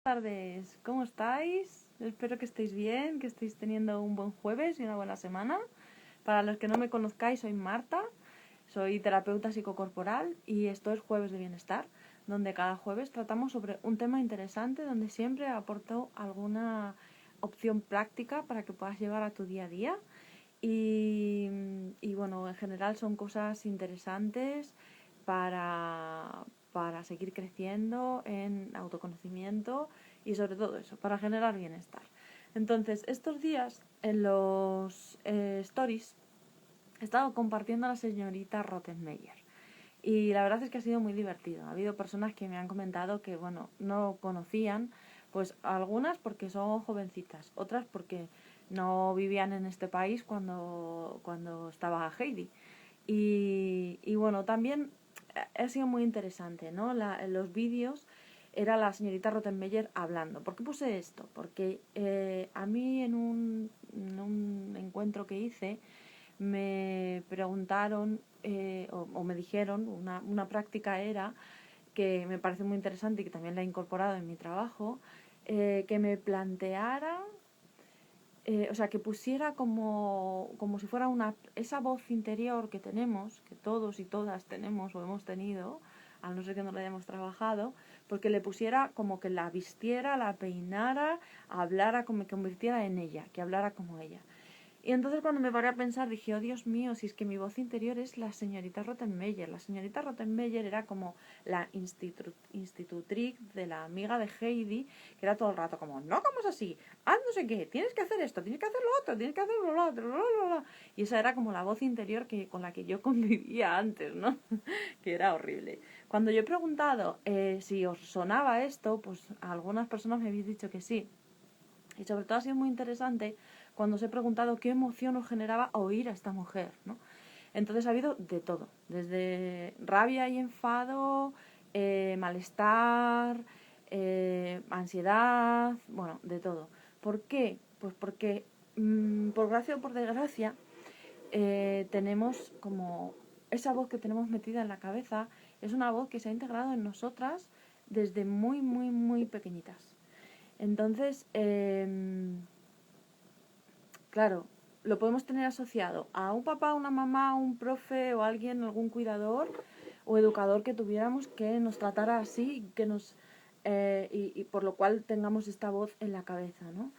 Tardes, ¿cómo estáis? Espero que estéis bien, que estéis teniendo un buen jueves y una buena semana. Para los que no me conozcáis, soy Marta, soy terapeuta psicocorporal y esto es Jueves de Bienestar, donde cada jueves tratamos sobre un tema interesante, donde siempre aporto alguna opción práctica para que puedas llevar a tu día a día. Y bueno, en general son cosas interesantes para seguir creciendo en autoconocimiento y sobre todo eso, para generar bienestar. Entonces, estos días en los stories he estado compartiendo a la señorita Rottenmeier y la verdad es que ha sido muy divertido. Ha habido personas que me han comentado que, bueno, no conocían, pues algunas porque son jovencitas, otras porque no vivían en este país cuando estaba Heidi. Y bueno, también ha sido muy interesante, ¿no? En los vídeos era la señorita Rottenmeier hablando. ¿Por qué puse esto? Porque a mí en un encuentro que hice me preguntaron o me dijeron, una práctica era que me parece muy interesante y que también la he incorporado en mi trabajo, que me planteara, o sea, que pusiera como si fuera esa voz interior que tenemos, que todos y todas tenemos o hemos tenido, a no ser que no la hayamos trabajado, porque le pusiera como que la vistiera, la peinara, hablara, como me convirtiera en ella, que hablara como ella. Y entonces cuando me paré a pensar dije, oh Dios mío, si es que mi voz interior es la señorita Rottenmeier. La señorita Rottenmeier era como la institutriz de la amiga de Heidi, que era todo el rato como, no comas así, haz no sé qué, tienes que hacer esto, tienes que hacer lo otro, tienes que hacer lo otro, bla, bla, bla. Y esa era como la voz interior con la que yo convivía antes, ¿no? Que era horrible. Cuando yo he preguntado si os sonaba esto, pues algunas personas me habéis dicho que sí. Y sobre todo ha sido muy interesante cuando os he preguntado qué emoción os generaba oír a esta mujer, ¿no? Entonces ha habido de todo, desde rabia y enfado, malestar, ansiedad, bueno, de todo. ¿Por qué? Pues porque, por gracia o por desgracia, tenemos como esa voz que tenemos metida en la cabeza, es una voz que se ha integrado en nosotras desde muy, muy, muy pequeñitas. Entonces, claro, lo podemos tener asociado a un papá, una mamá, un profe o alguien, algún cuidador o educador que tuviéramos que nos tratara así que nos, y por lo cual tengamos esta voz en la cabeza, ¿no?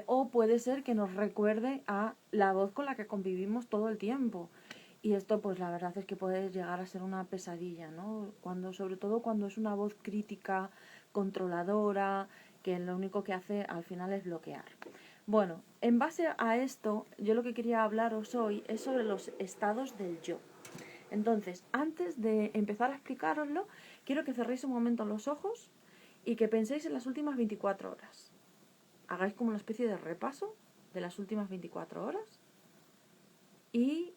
O puede ser que nos recuerde a la voz con la que convivimos todo el tiempo. Y esto, pues la verdad es que puede llegar a ser una pesadilla, ¿no? Sobre todo cuando es una voz crítica, controladora, que lo único que hace al final es bloquear. Bueno, en base a esto, yo lo que quería hablaros hoy es sobre los estados del yo. Entonces, antes de empezar a explicároslo, quiero que cerréis un momento los ojos y que penséis en las últimas 24 horas. Hagáis como una especie de repaso de las últimas 24 horas y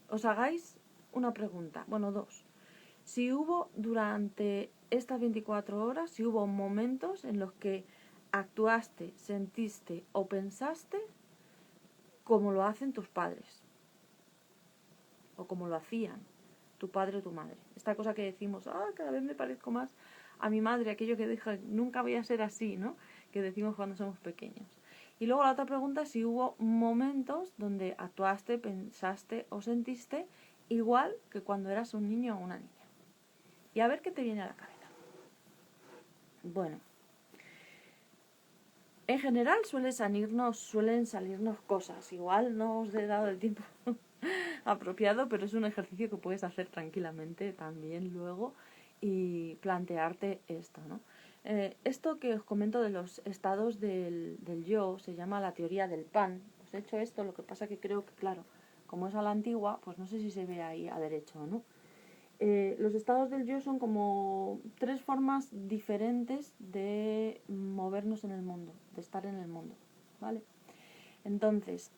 os hagáis una pregunta, bueno, dos. Si hubo durante estas 24 horas, si hubo momentos en los que actuaste, sentiste o pensaste como lo hacen tus padres o como lo hacían tu padre o tu madre. Esta cosa que decimos, cada vez me parezco más a mi madre, aquello que dije, nunca voy a ser así, ¿no? Que decimos cuando somos pequeños. Y luego la otra pregunta es si hubo momentos donde actuaste, pensaste o sentiste igual que cuando eras un niño o una niña. Y a ver qué te viene a la cabeza. Bueno, en general suelen salirnos cosas. Igual no os he dado el tiempo apropiado, pero es un ejercicio que puedes hacer tranquilamente también luego y plantearte esto, ¿no? Esto que os comento de los estados del yo se llama la teoría del pan. Os he hecho esto, lo que pasa que creo que, claro, como es a la antigua, pues no sé si se ve ahí a derecho o no. Los estados del yo son como tres formas diferentes de movernos en el mundo, de estar en el mundo, ¿vale? Entonces,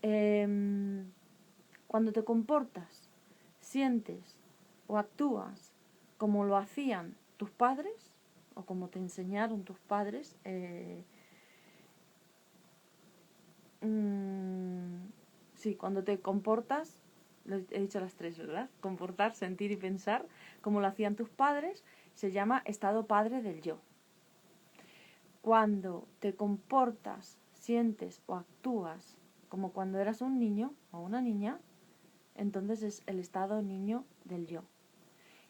cuando te comportas, sientes o actúas como lo hacían tus padres o como te enseñaron tus padres, sí, cuando te comportas, he dicho las tres, ¿verdad? Comportar, sentir y pensar, como lo hacían tus padres, se llama estado padre del yo. cuando te comportas, sientes o actúas como cuando eras un niño o una niña, entonces es el estado niño del yo.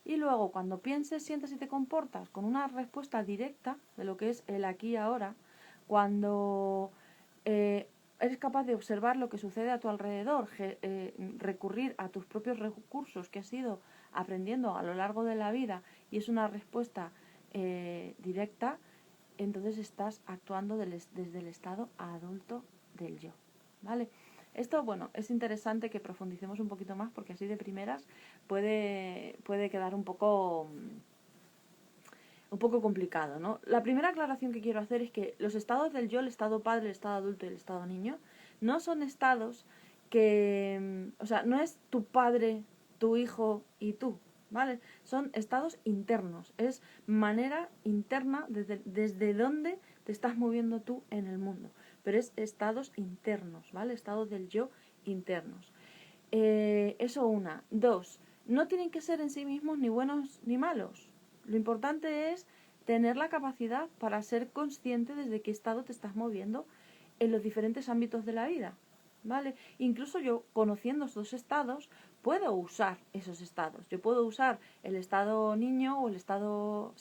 Y luego cuando pienses, sientes y te comportas con una respuesta directa de lo que es el aquí y ahora, cuando eres capaz de observar lo que sucede a tu alrededor, recurrir a tus propios recursos que has ido aprendiendo a lo largo de la vida y es una respuesta directa, entonces estás actuando desde el estado adulto del yo, ¿vale? Esto, bueno, es interesante que profundicemos un poquito más porque así de primeras puede quedar un poco complicado, ¿no? La primera aclaración que quiero hacer es que los estados del yo, el estado padre, el estado adulto y el estado niño, no son estados que, o sea, no es tu padre, tu hijo y tú, ¿vale? Son estados internos, es manera interna desde donde te estás moviendo tú en el mundo, pero es estados internos, ¿vale? Estados del yo internos. Eso una. Dos, no tienen que ser en sí mismos ni buenos ni malos. Lo importante es tener la capacidad para ser consciente desde qué estado te estás moviendo en los diferentes ámbitos de la vida, ¿vale? Incluso yo, conociendo esos estados, puedo usar esos estados. Yo puedo usar el estado niño o el estado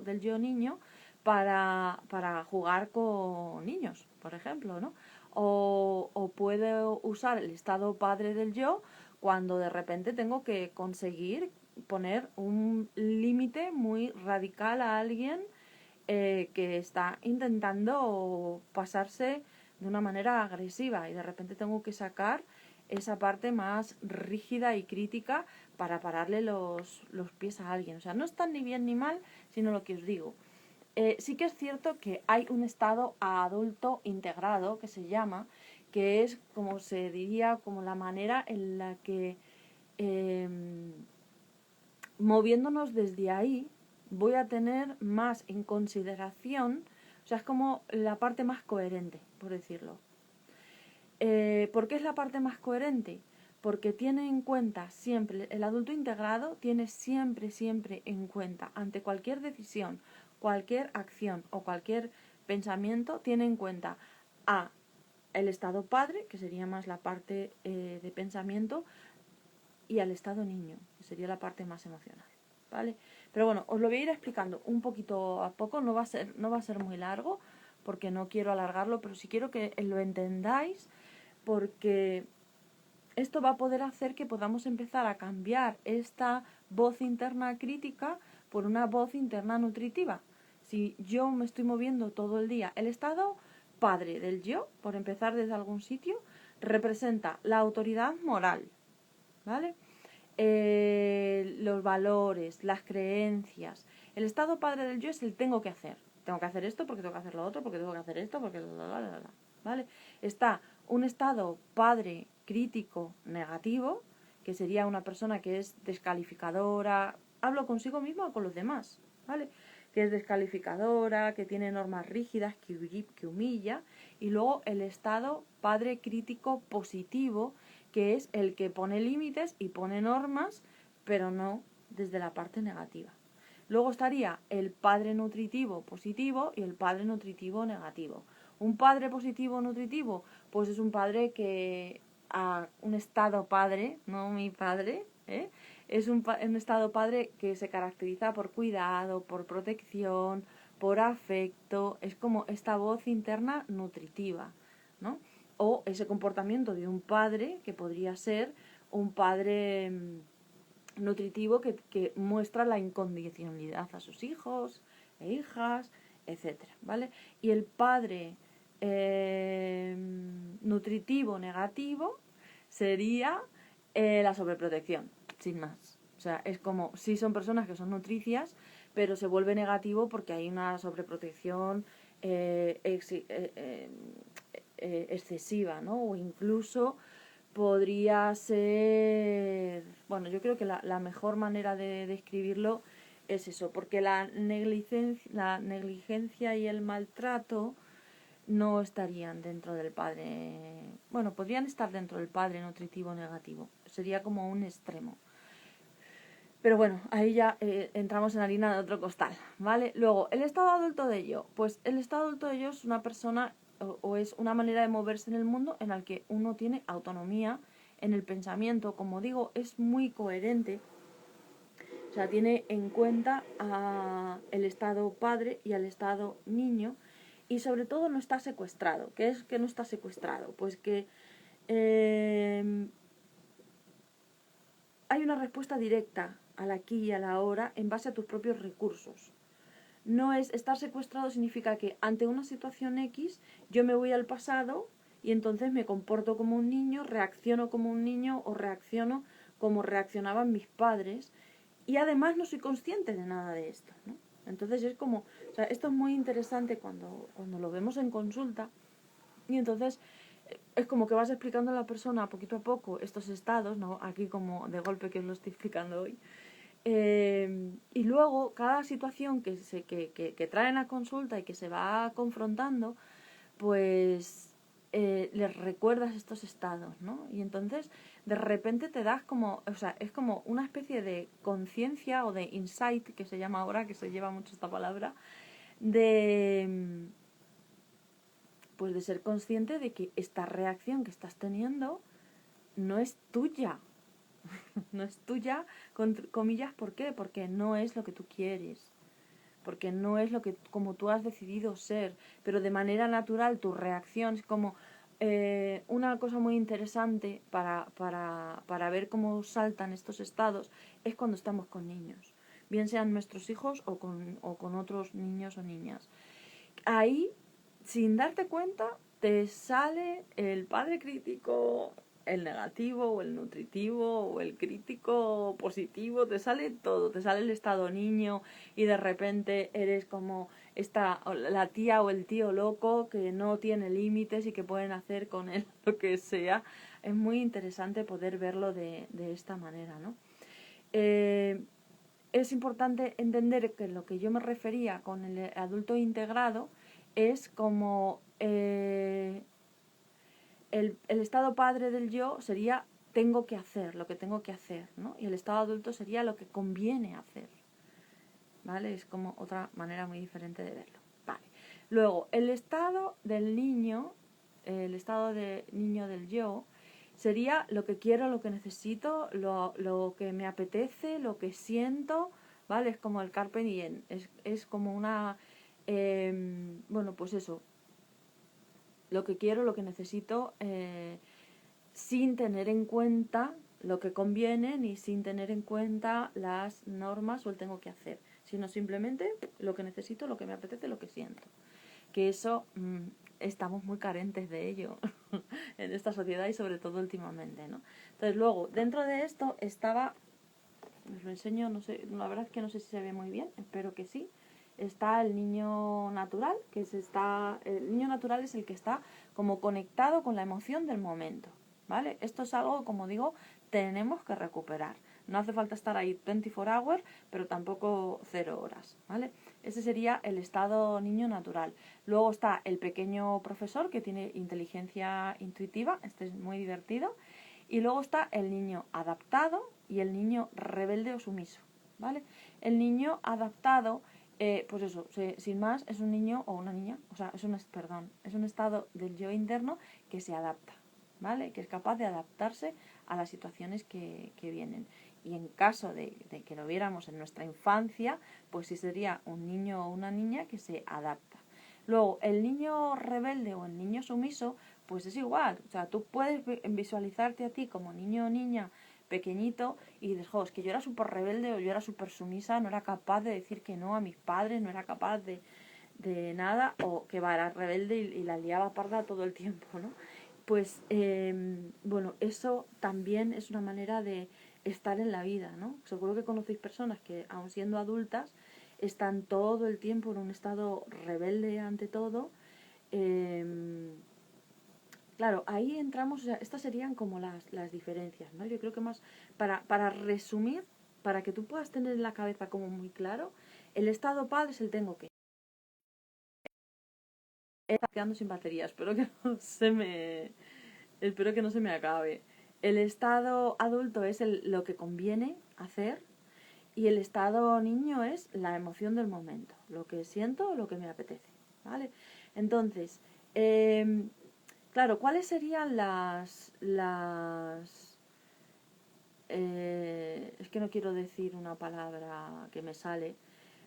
del yo niño para jugar con niños, por ejemplo, ¿no? O puedo usar el estado padre del yo cuando de repente tengo que conseguir poner un límite muy radical a alguien que está intentando pasarse de una manera agresiva y de repente tengo que sacar esa parte más rígida y crítica para pararle los pies a alguien. O sea, no está ni bien ni mal, sino lo que os digo. Sí que es cierto que hay un estado adulto integrado que se llama, que es como se diría, como la manera en la que moviéndonos desde ahí voy a tener más en consideración, o sea, es como la parte más coherente, por decirlo. ¿Por qué es la parte más coherente? Porque tiene en cuenta siempre, el adulto integrado tiene siempre en cuenta, ante cualquier decisión, cualquier acción o cualquier pensamiento, tiene en cuenta a el estado padre, que sería más la parte de pensamiento, y al estado niño, que sería la parte más emocional, ¿vale? Pero bueno, os lo voy a ir explicando un poquito a poco, no va a ser muy largo, porque no quiero alargarlo, pero sí quiero que lo entendáis, porque esto va a poder hacer que podamos empezar a cambiar esta voz interna crítica por una voz interna nutritiva. Si yo me estoy moviendo todo el día, el estado padre del yo, por empezar desde algún sitio, representa la autoridad moral, ¿vale? Los valores, las creencias. El estado padre del yo es el tengo que hacer. Tengo que hacer esto porque tengo que hacer lo otro, porque tengo que hacer esto, porque... ¿vale? Está un estado padre crítico negativo, que sería una persona que es descalificadora, hablo consigo mismo o con los demás, ¿vale? Que es descalificadora, que tiene normas rígidas, que humilla, y luego el estado padre crítico positivo, que es el que pone límites y pone normas, pero no desde la parte negativa. Luego estaría el padre nutritivo positivo y el padre nutritivo negativo. Un padre positivo nutritivo, pues es un padre que a un estado padre, no mi padre, es un estado padre que se caracteriza por cuidado, por protección, por afecto, es como esta voz interna nutritiva, ¿no? O ese comportamiento de un padre que podría ser un padre nutritivo que muestra la incondicionalidad a sus hijos e hijas, etcétera, ¿vale? Y el padre nutritivo negativo sería la sobreprotección, sin más. O sea, es como, sí son personas que son nutricias, pero se vuelve negativo porque hay una sobreprotección excesiva, ¿no? O incluso podría ser... Bueno, yo creo que la mejor manera de describirlo es eso, porque la negligencia y el maltrato no estarían dentro del padre... Bueno, podrían estar dentro del padre nutritivo negativo. Sería como un extremo. Pero bueno, ahí ya entramos en harina de otro costal, ¿vale? Luego, el estado adulto de yo. Pues el estado adulto de yo es una persona o es una manera de moverse en el mundo en la que uno tiene autonomía en el pensamiento. Como digo, es muy coherente. O sea, tiene en cuenta el estado padre y al estado niño. Y sobre todo no está secuestrado. ¿Qué es que no está secuestrado? Pues que hay una respuesta directa al aquí y a la ahora en base a tus propios recursos. No es estar secuestrado, significa que ante una situación X yo me voy al pasado y entonces me comporto como un niño, reacciono como un niño o reacciono como reaccionaban mis padres y además no soy consciente de nada de esto, ¿no? Entonces es como, o sea, esto es muy interesante cuando lo vemos en consulta y entonces es como que vas explicando a la persona poquito a poco estos estados, ¿no? Aquí como de golpe que os lo estoy explicando hoy. Y luego cada situación que traen a consulta y que se va confrontando, pues les recuerdas estos estados, ¿no? Y entonces de repente te das como, o sea, es como una especie de conciencia o de insight, que se llama ahora, que se lleva mucho esta palabra, de pues de ser consciente de que esta reacción que estás teniendo no es tuya. No es tuya, con comillas, ¿por qué? Porque no es lo que tú quieres. Porque no es lo que como tú has decidido ser. Pero de manera natural tu reacción es como una cosa muy interesante para ver cómo saltan estos estados es cuando estamos con niños. Bien sean nuestros hijos o con otros niños o niñas. Ahí, sin darte cuenta, te sale el padre crítico, el negativo o el nutritivo o el crítico positivo, te sale todo, te sale el estado niño y de repente eres como la tía o el tío loco que no tiene límites y que pueden hacer con él lo que sea. Es muy interesante poder verlo de esta manera, ¿no? Es importante entender que lo que yo me refería con el adulto integrado es como el estado padre del yo sería tengo que hacer, lo que tengo que hacer, ¿no? Y el estado adulto sería lo que conviene hacer, ¿vale? Es como otra manera muy diferente de verlo, ¿vale? Luego, el estado del niño, el estado de niño del yo, sería lo que quiero, lo que necesito, lo que me apetece, lo que siento, ¿vale? Es como el carpe diem, es como una, bueno, pues eso, lo que quiero, lo que necesito, sin tener en cuenta lo que conviene ni sin tener en cuenta las normas o el tengo que hacer, sino simplemente lo que necesito, lo que me apetece, lo que siento. Que eso estamos muy carentes de ello en esta sociedad y sobre todo últimamente, ¿no? Entonces luego, dentro de esto estaba, os lo enseño, no sé, la verdad es que no sé si se ve muy bien, espero que sí. Está el niño natural, el niño natural es el que está como conectado con la emoción del momento, ¿vale? Esto es algo, como digo, tenemos que recuperar. No hace falta estar ahí 24 hours, pero tampoco 0 horas, ¿vale? Ese sería el estado niño natural. Luego está el pequeño profesor que tiene inteligencia intuitiva, este es muy divertido. Y luego está el niño adaptado y el niño rebelde o sumiso, ¿vale? El niño adaptado, pues eso, sin más, es un niño o una niña, o sea, es un estado del yo interno que se adapta, ¿vale? Que es capaz de adaptarse a las situaciones que vienen. Y en caso de que lo viéramos en nuestra infancia, pues sí sería un niño o una niña que se adapta. Luego, el niño rebelde o el niño sumiso, pues es igual. O sea, tú puedes visualizarte a ti como niño o niña pequeñito y dices, jo, es que yo era súper rebelde o yo era súper sumisa, no era capaz de decir que no a mis padres, no era capaz de nada, o que era rebelde y la liaba parda todo el tiempo, ¿no? Pues, bueno, eso también es una manera de estar en la vida, ¿no? Seguro que conocéis personas que, aun siendo adultas, están todo el tiempo en un estado rebelde ante todo. Claro, ahí entramos, o sea, estas serían como las diferencias, ¿no? Yo creo que más, para resumir, para que tú puedas tener en la cabeza como muy claro, el estado padre es el tengo que. Está quedando sin batería, espero que no se me acabe. El estado adulto es lo que conviene hacer. Y el estado niño es la emoción del momento, lo que siento o lo que me apetece, ¿vale? Entonces, claro, ¿cuáles serían es que no quiero decir una palabra que me sale,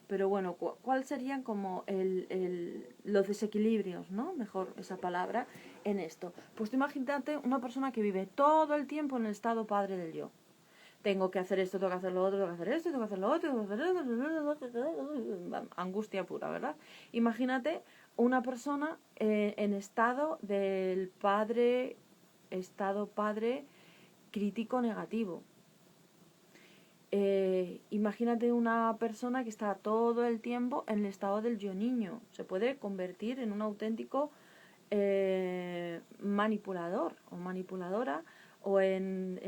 pero bueno, ¿cuáles serían como los desequilibrios, ¿no? Mejor esa palabra en esto. Pues tú imagínate una persona que vive todo el tiempo en el estado padre del yo. Tengo que hacer esto, tengo que hacer lo otro, tengo que hacer esto, tengo que hacer lo otro, tengo que hacer esto. Angustia pura, ¿verdad? Imagínate una persona en estado del estado padre crítico negativo. Imagínate una persona que está todo el tiempo en el estado del yo niño. Se puede convertir en un auténtico manipulador o manipuladora, o en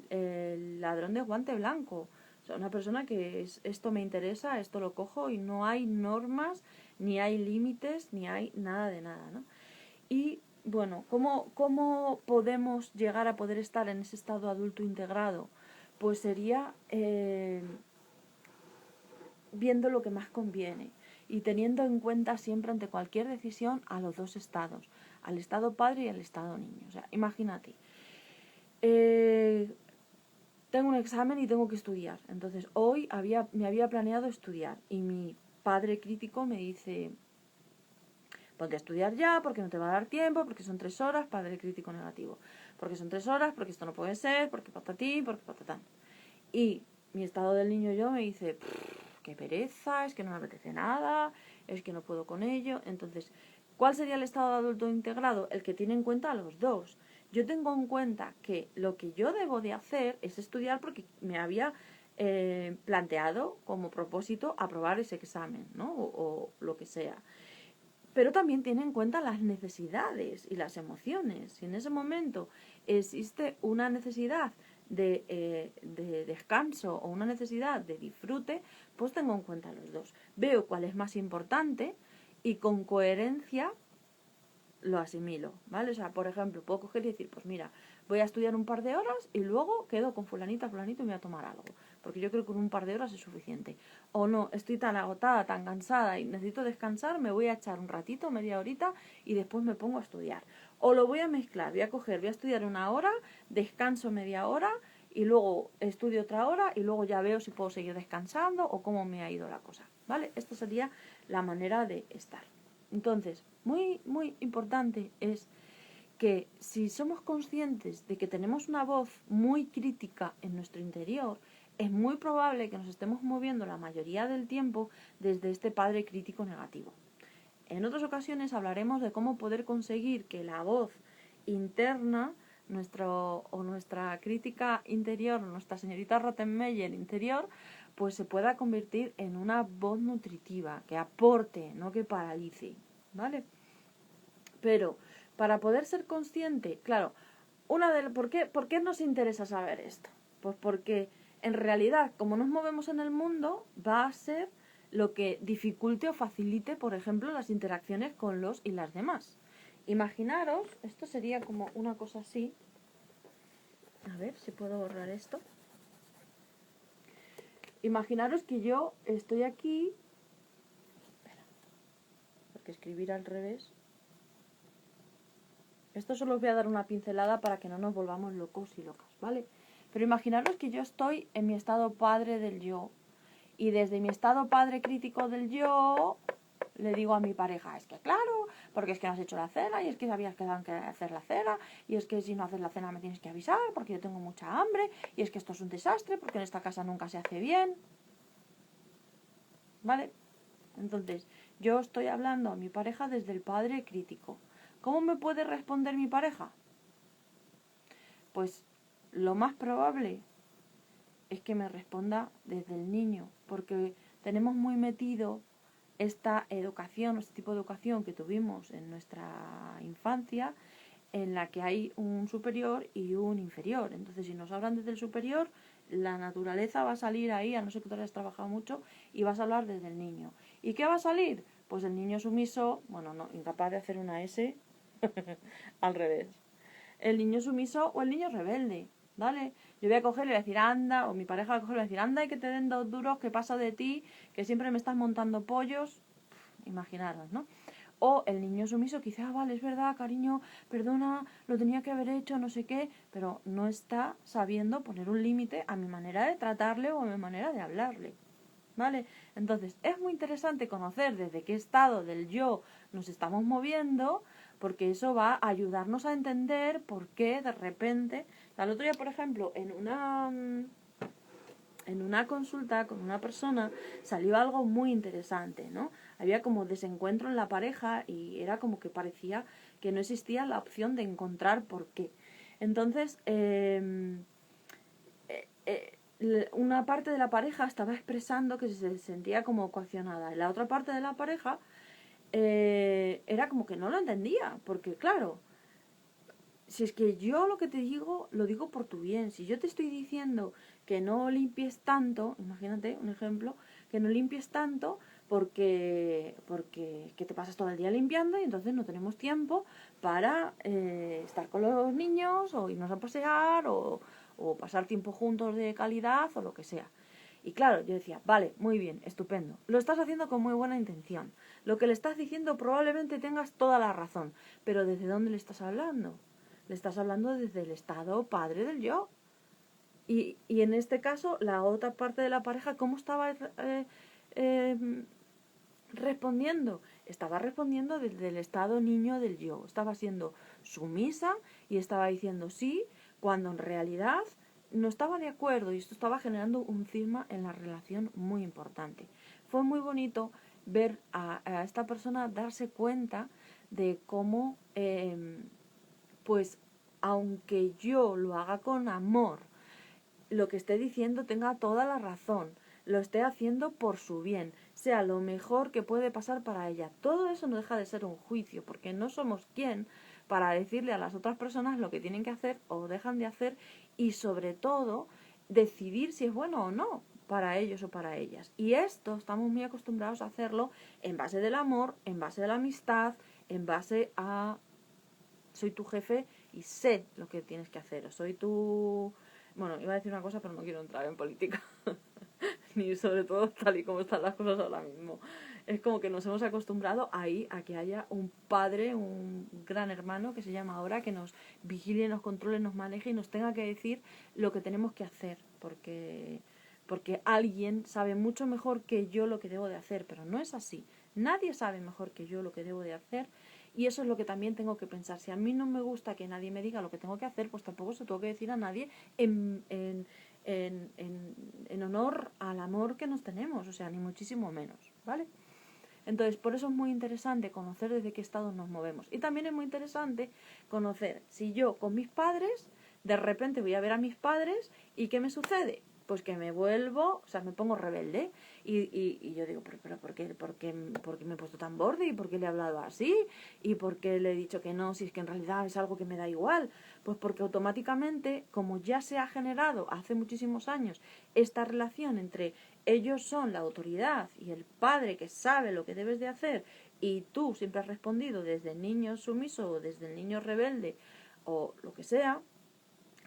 el ladrón de guante blanco. O sea, una persona que esto me interesa, esto lo cojo, y no hay normas, ni hay límites, ni hay nada de nada, ¿no? Y bueno, ¿cómo podemos llegar a poder estar en ese estado adulto integrado? Pues sería viendo lo que más conviene y teniendo en cuenta siempre ante cualquier decisión a los dos estados, al estado padre y al estado niño. O sea, imagínate, tengo un examen y tengo que estudiar. Entonces hoy me había planeado estudiar y mi padre crítico me dice: ponte a estudiar ya, porque no te va a dar tiempo, porque son 3 horas, padre crítico negativo. Porque son 3 horas, porque esto no puede ser, porque patatí, porque patatán. Y mi estado del niño yo me dice: qué pereza, es que no me apetece nada, es que no puedo con ello. Entonces, ¿cuál sería el estado de adulto integrado? El que tiene en cuenta a los dos. Yo tengo en cuenta que lo que yo debo de hacer es estudiar porque me había planteado como propósito aprobar ese examen, ¿no? O lo que sea. Pero también tiene en cuenta las necesidades y las emociones. Si en ese momento existe una necesidad de descanso o una necesidad de disfrute, pues tengo en cuenta los dos. Veo cuál es más importante y con coherencia lo asimilo, ¿vale? O sea, por ejemplo, puedo coger y decir: pues mira, voy a estudiar un par de horas y luego quedo con fulanito y me voy a tomar algo, porque yo creo que con un par de horas es suficiente. O no, estoy tan agotada, tan cansada y necesito descansar, me voy a echar un ratito, media horita, y después me pongo a estudiar. O lo voy a mezclar, voy a estudiar 1 hora, descanso media hora y luego estudio otra hora y luego ya veo si puedo seguir descansando o cómo me ha ido la cosa, ¿vale? Esta sería la manera de estar. Entonces, muy, muy importante es que si somos conscientes de que tenemos una voz muy crítica en nuestro interior, es muy probable que nos estemos moviendo la mayoría del tiempo desde este padre crítico negativo. En otras ocasiones hablaremos de cómo poder conseguir que la voz interna, nuestra crítica interior, nuestra señorita Rottenmeier interior, pues se pueda convertir en una voz nutritiva, que aporte, no que paralice, ¿vale? Pero para poder ser consciente, claro, ¿por qué nos interesa saber esto? Pues porque en realidad, como nos movemos en el mundo, va a ser lo que dificulte o facilite, por ejemplo, las interacciones con los y las demás. Imaginaros, esto sería como una cosa así. A ver si puedo borrar esto. Imaginaros que yo estoy aquí. Espera, porque escribir al revés. Esto solo os voy a dar una pincelada para que no nos volvamos locos y locas, ¿vale? Pero imaginaros que yo estoy en mi estado padre del yo. Y desde mi estado padre crítico del yo, le digo a mi pareja: es que claro, porque es que no has hecho la cena, y es que habías quedado en hacer la cena, y es que si no haces la cena me tienes que avisar, porque yo tengo mucha hambre, y es que esto es un desastre, porque en esta casa nunca se hace bien. ¿Vale? Entonces, yo estoy hablando a mi pareja desde el padre crítico. ¿Cómo me puede responder mi pareja? Pues lo más probable es que me responda desde el niño, porque tenemos muy metido esta educación, este tipo de educación que tuvimos en nuestra infancia, en la que hay un superior y un inferior. Entonces, si nos hablan desde el superior, la naturaleza va a salir ahí, a no ser que tú hayas trabajado mucho, y vas a hablar desde el niño. ¿Y qué va a salir? Pues el niño sumiso, bueno, no, incapaz de hacer una S, al revés. El niño sumiso o el niño rebelde. ¿vale? Yo voy a coger y le voy a decir, anda, o mi pareja va a coger y le va a decir, anda y que te den 2 duros, que pasa de ti, que siempre me estás montando pollos, imaginaros, ¿no? O el niño sumiso que dice, vale, es verdad, cariño, perdona, lo tenía que haber hecho, no sé qué, pero no está sabiendo poner un límite a mi manera de tratarle o a mi manera de hablarle, ¿vale? Entonces, es muy interesante conocer desde qué estado del yo nos estamos moviendo, porque eso va a ayudarnos a entender por qué de repente... El otro día, por ejemplo, en una consulta con una persona salió algo muy interesante, ¿no? Había como desencuentro en la pareja y era como que parecía que no existía la opción de encontrar por qué. Entonces, una parte de la pareja estaba expresando que se sentía como coaccionada y la otra parte de la pareja era como que no lo entendía, porque claro, si es que yo lo que te digo, lo digo por tu bien. Si yo te estoy diciendo que no limpies tanto, imagínate un ejemplo, que no limpies tanto porque que te pasas todo el día limpiando y entonces no tenemos tiempo para estar con los niños o irnos a pasear o pasar tiempo juntos de calidad o lo que sea. Y claro, yo decía, vale, muy bien, estupendo. Lo estás haciendo con muy buena intención. Lo que le estás diciendo probablemente tengas toda la razón. Pero ¿desde dónde le estás hablando? Le estás hablando desde el estado padre del yo. Y en este caso, la otra parte de la pareja, ¿cómo estaba eh, respondiendo? Estaba respondiendo desde el estado niño del yo. Estaba siendo sumisa y estaba diciendo sí, cuando en realidad no estaba de acuerdo y esto estaba generando un cisma en la relación muy importante. Fue muy bonito ver a esta persona darse cuenta de cómo pues aunque yo lo haga con amor, lo que esté diciendo tenga toda la razón, lo esté haciendo por su bien, sea lo mejor que puede pasar para ella. Todo eso no deja de ser un juicio, porque no somos quien para decirle a las otras personas lo que tienen que hacer o dejan de hacer y sobre todo decidir si es bueno o no para ellos o para ellas. Y esto estamos muy acostumbrados a hacerlo en base del amor, en base de la amistad, en base a soy tu jefe y sé lo que tienes que hacer. O soy tu... Bueno, iba a decir una cosa, pero no quiero entrar en política. Ni sobre todo tal y como están las cosas ahora mismo. Es como que nos hemos acostumbrado ahí a que haya un padre, un gran hermano que se llama ahora, que nos vigile, nos controle, nos maneje y nos tenga que decir lo que tenemos que hacer. Porque alguien sabe mucho mejor que yo lo que debo de hacer, pero no es así. Nadie sabe mejor que yo lo que debo de hacer. Y eso es lo que también tengo que pensar. Si a mí no me gusta que nadie me diga lo que tengo que hacer, pues tampoco se lo tengo que decir a nadie en honor al amor que nos tenemos, o sea, ni muchísimo menos, ¿vale? Entonces, por eso es muy interesante conocer desde qué estado nos movemos. Y también es muy interesante conocer si yo con mis padres, de repente voy a ver a mis padres y ¿qué me sucede? Pues que me vuelvo, o sea, me pongo rebelde y yo digo, pero ¿por qué me he puesto tan borde? ¿Y por qué le he hablado así? ¿Y por qué le he dicho que no si es que en realidad es algo que me da igual? Pues porque automáticamente, como ya se ha generado hace muchísimos años esta relación entre ellos son la autoridad y el padre que sabe lo que debes de hacer y tú siempre has respondido desde el niño sumiso o desde el niño rebelde o lo que sea,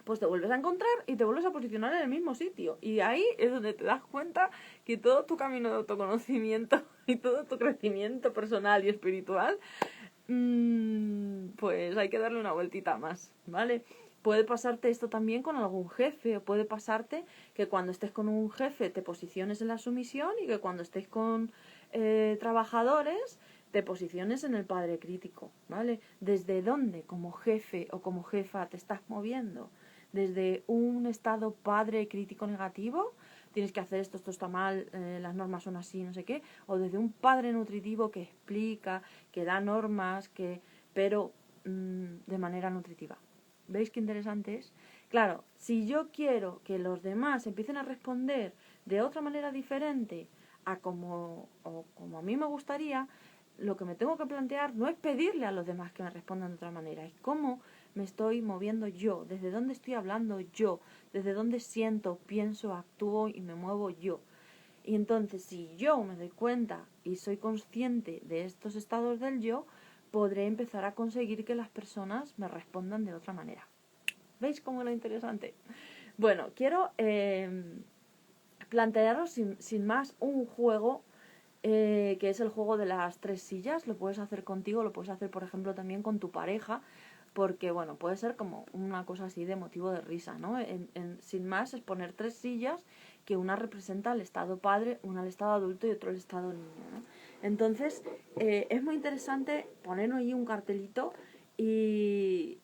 pues te vuelves a encontrar y te vuelves a posicionar en el mismo sitio. Y ahí es donde te das cuenta que todo tu camino de autoconocimiento y todo tu crecimiento personal y espiritual, pues hay que darle una vueltita más, ¿vale? Puede pasarte esto también con algún jefe, o puede pasarte que cuando estés con un jefe te posiciones en la sumisión y que cuando estés con trabajadores te posiciones en el padre crítico, ¿vale? ¿Desde dónde como jefe o como jefa te estás moviendo? ¿Desde un estado padre crítico negativo? Tienes que hacer esto está mal, las normas son así, no sé qué, o desde un padre nutritivo que explica, que da normas, pero de manera nutritiva. ¿Veis qué interesante es? Claro, si yo quiero que los demás empiecen a responder de otra manera diferente a como a mí me gustaría, lo que me tengo que plantear no es pedirle a los demás que me respondan de otra manera, es cómo me estoy moviendo yo, desde dónde estoy hablando yo, desde dónde siento, pienso, actúo y me muevo yo. Y entonces, si yo me doy cuenta y soy consciente de estos estados del yo, podré empezar a conseguir que las personas me respondan de otra manera. ¿Veis cómo es lo interesante? Bueno, quiero plantearos sin más un juego que es el juego de las 3 sillas. Lo puedes hacer contigo, lo puedes hacer, por ejemplo, también con tu pareja, porque, bueno, puede ser como una cosa así de motivo de risa, ¿no? Sin más, es poner 3 sillas, que una representa al estado padre, una al estado adulto y otro al estado niño, ¿no? Entonces, es muy interesante poner ahí un cartelito y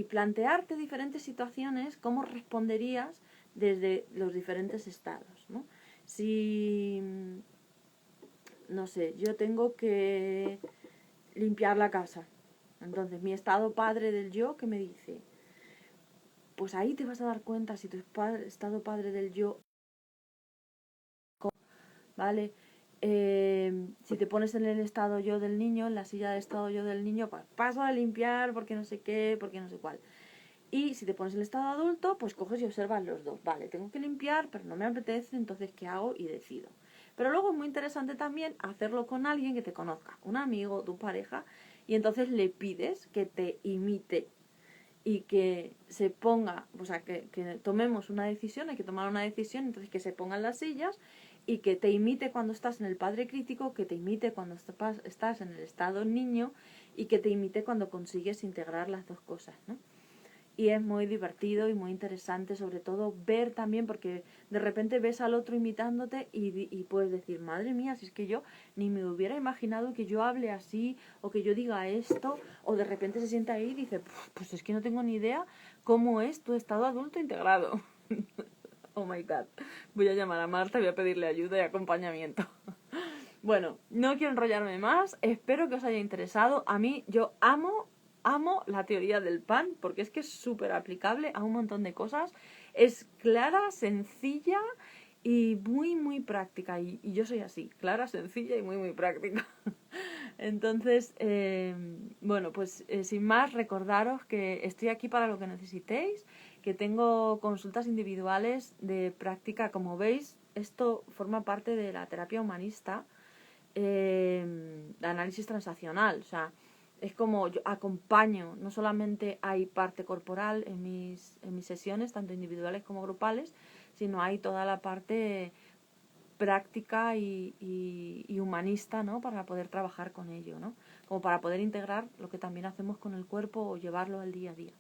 plantearte diferentes situaciones, cómo responderías desde los diferentes estados, ¿no? Si, no sé, yo tengo que limpiar la casa, entonces mi estado padre del yo, ¿qué me dice? Pues ahí te vas a dar cuenta si tu estado padre del yo, ¿vale? Si te pones en el estado yo del niño, en la silla de estado yo del niño, pues paso a limpiar porque no sé qué, porque no sé cuál. Y si te pones en el estado adulto, pues coges y observas los dos. Vale, tengo que limpiar, pero no me apetece, entonces ¿qué hago? Y decido. Pero luego es muy interesante también hacerlo con alguien que te conozca, un amigo, tu pareja, y entonces le pides que te imite y que se ponga, o sea, que tomemos una decisión, hay que tomar una decisión, entonces que se pongan las sillas y que te imite cuando estás en el padre crítico, que te imite cuando estás en el estado niño y que te imite cuando consigues integrar las dos cosas, ¿no? Y es muy divertido y muy interesante, sobre todo ver también, porque de repente ves al otro imitándote y puedes decir, madre mía, si es que yo ni me hubiera imaginado que yo hable así o que yo diga esto, o de repente se sienta ahí y dice, pues es que no tengo ni idea cómo es tu estado adulto integrado. Oh my God, voy a llamar a Marta y voy a pedirle ayuda y acompañamiento. Bueno, no quiero enrollarme más, espero que os haya interesado. A mí, yo amo la teoría del pan, porque es que es súper aplicable a un montón de cosas. Es clara, sencilla y muy, muy práctica. Y yo soy así, clara, sencilla y muy, muy práctica. Entonces, bueno, pues sin más, recordaros que estoy aquí para lo que necesitéis, que tengo consultas individuales de práctica. Como veis, esto forma parte de la terapia humanista, análisis transaccional, o sea, es como yo acompaño, no solamente hay parte corporal en mis sesiones, tanto individuales como grupales, sino hay toda la parte práctica y humanista, ¿no? Para poder trabajar con ello, ¿no? Como para poder integrar lo que también hacemos con el cuerpo o llevarlo al día a día.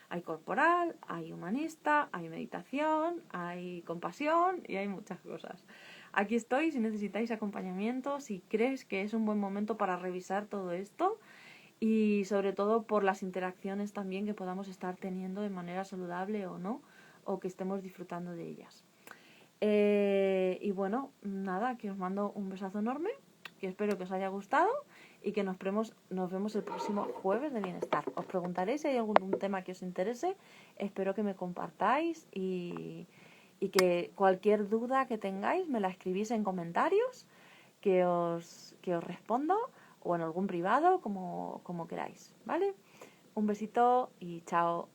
Hay corporal, hay humanista, hay meditación, hay compasión y hay muchas cosas. Aquí estoy si necesitáis acompañamiento, si crees que es un buen momento para revisar todo esto y sobre todo por las interacciones también que podamos estar teniendo de manera saludable o no, o que estemos disfrutando de ellas. Y bueno, nada, que os mando un besazo enorme, que espero que os haya gustado y que nos vemos el próximo jueves de bienestar. Os preguntaré si hay algún tema que os interese, espero que me compartáis y que cualquier duda que tengáis me la escribís en comentarios, que os respondo, o en algún privado, como queráis, ¿vale? Un besito y chao.